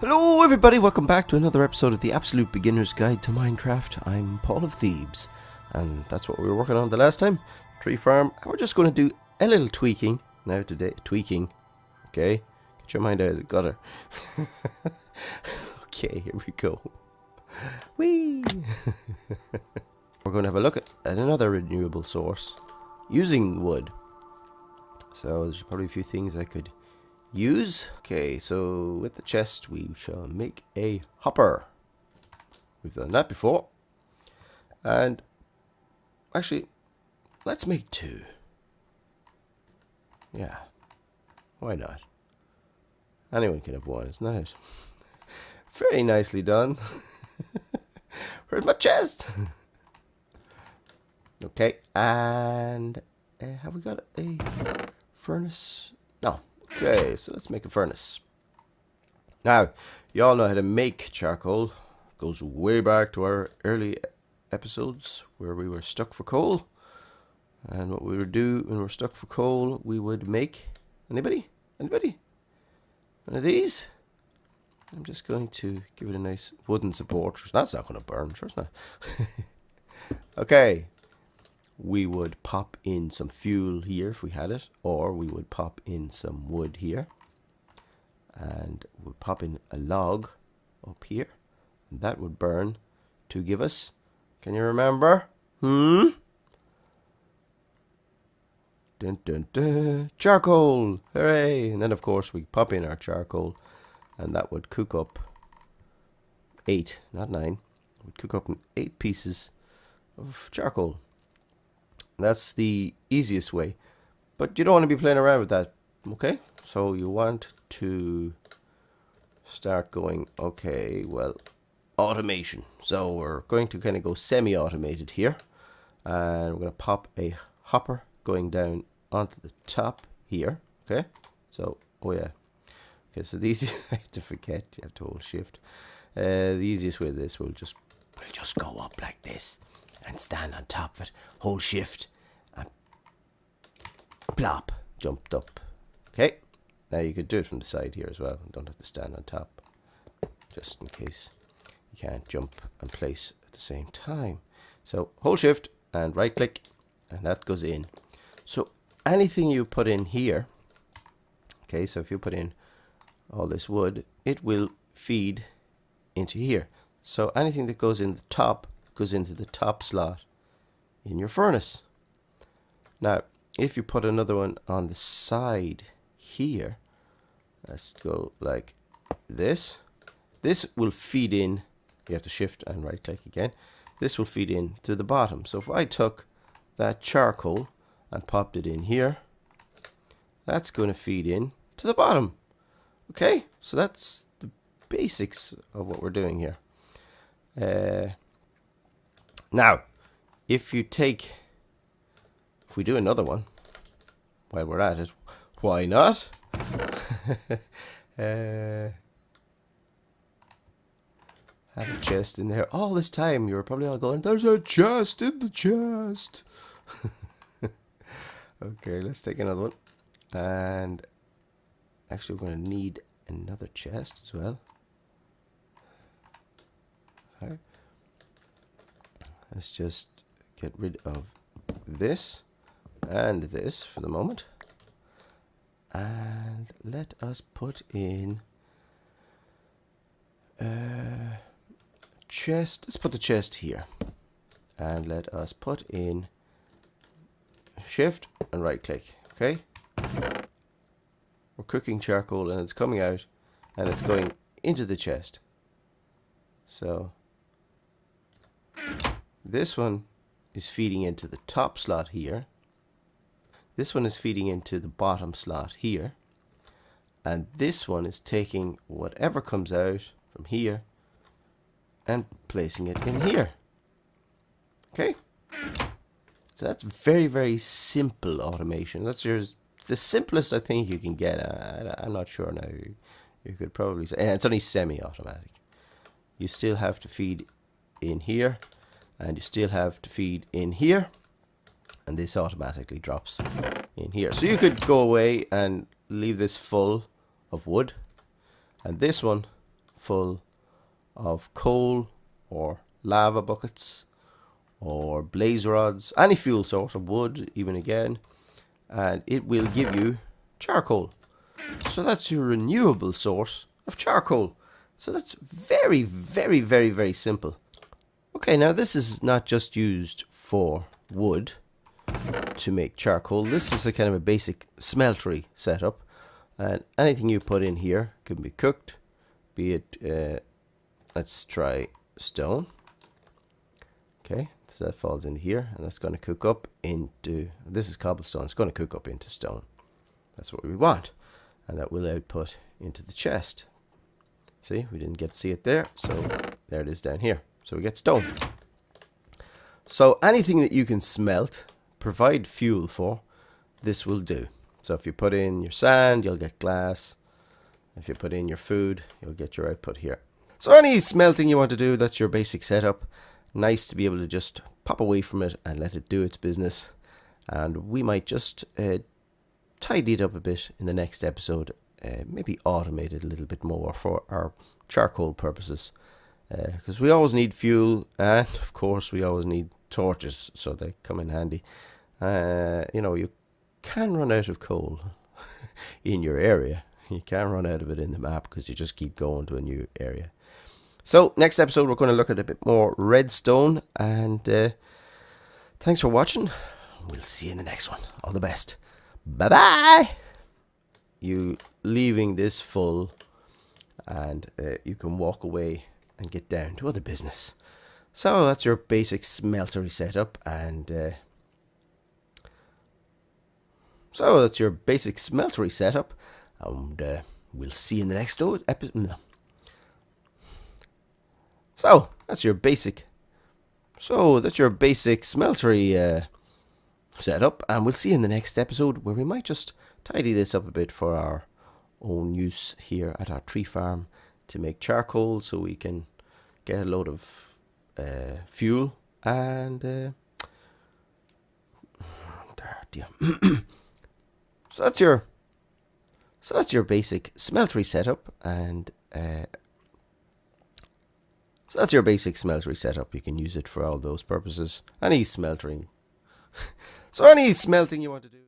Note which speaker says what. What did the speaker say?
Speaker 1: Hello everybody, welcome back to another episode of the Absolute Beginner's Guide to Minecraft. I'm Paul of Thebes, and that's what we were working on the last time, tree farm. And we're just going to do a little tweaking now today. Tweaking, okay? Get your mind out of the gutter. Okay, here we go. Whee! We're going to have a look at another renewable source using wood. So there's probably a few things I could use. Okay, so with the chest we shall make a hopper. We've done that before. And actually, let's make two. Yeah, why not? Anyone can have one, isn't it? Very nicely done. Where's my chest? Okay, and have we got a furnace? No. Okay, so let's make a furnace. Now, you all know how to make charcoal. It goes way back to our early episodes where we were stuck for coal. And what we would do when we're stuck for coal, we would make... Anybody? Anybody? One of these? I'm just going to give it a nice wooden support. That's not going to burn. Sure it's not. Okay. We would pop in some fuel here if we had it, or we would pop in some wood here, and we'll pop in a log up here, and that would burn to give us, can you remember? Dun dun dun, charcoal, hooray! And then of course we pop in our charcoal, and that would cook up 8, not 9, it would cook up 8 pieces of charcoal. That's the easiest way, but you don't want to be playing around with that, okay? So you want to start going, okay, well, automation. So we're going to kind of go semi-automated here, and we're going to pop a hopper going down onto the top here, okay? So, oh yeah, okay, so the easiest, I have to forget, you have to hold shift. The easiest way of this will just go up like this and stand on top of it, hold shift, and plop, jumped up. Okay, now you could do it from the side here as well. You don't have to stand on top, just in case you can't jump and place at the same time. So hold shift and right click, and that goes in. So anything you put in here, okay, so if you put in all this wood, it will feed into here. So anything that goes in the top goes into the top slot in your furnace. Now, if you put another one on the side here, let's go like this. This will feed in, you have to shift and right click again. This will feed in to the bottom. So if I took that charcoal and popped it in here, that's going to feed in to the bottom. Okay, so that's the basics of what we're doing here. Now, if we do another one, while we're at it, why not? Have a chest in there. All this time, you were probably all going, there's a chest in the chest. Okay, let's take another one. And actually, we're going to need another chest as well. Okay. Let's just get rid of this and this for the moment. And let us put in a chest. Let's put the chest here. And let us put in shift and right click. Okay? We're cooking charcoal and it's coming out and it's going into the chest. So this one is feeding into the top slot here. This one is feeding into the bottom slot here. And this one is taking whatever comes out from here and placing it in here. Okay? So that's very, very simple automation. That's the simplest I think you can get. I'm not sure now. You could probably say, and it's only semi-automatic. You still have to feed in here, and you still have to feed in here, and this automatically drops in here. So you could go away and leave this full of wood, and this one full of coal or lava buckets or blaze rods, any fuel source, of wood even again, and it will give you charcoal. So that's your renewable source of charcoal. So that's very, very, very, very simple. Okay, now this is not just used for wood to make charcoal. This is a kind of a basic smeltery setup, and anything you put in here can be cooked, be it let's try stone. Okay, so that falls in here, and that's going to cook up into, this is cobblestone, it's going to cook up into stone. That's what we want, and that will output into the chest. See, we didn't get to see it there, so there it is down here. So we get stone. So anything that you can smelt, provide fuel for, this will do. So if you put in your sand, you'll get glass. If you put in your food, you'll get your output here. So any smelting you want to do, that's your basic setup. Nice to be able to just pop away from it and let it do its business. And we might just tidy it up a bit in the next episode. Maybe automate it a little bit more for our charcoal purposes. Because we always need fuel, and of course we always need torches, so they come in handy. You know, you can run out of coal in your area. You can't run out of it in the map because you just keep going to a new area. So next episode we're going to look at a bit more redstone, and thanks for watching. We'll see you in the next one. All the best. Bye bye. You leaving this full, and you can walk away and get down to other business. So that's your basic smeltery setup, and we'll see you in the next episode. No. So that's your basic smeltery setup, and we'll see you in the next episode, where we might just tidy this up a bit for our own use here at our tree farm to make charcoal, so we can get a load of fuel and so that's your basic smeltery setup, and so that's your basic smeltery setup. You can use it for all those purposes. Any smelting. So any smelting you want to do.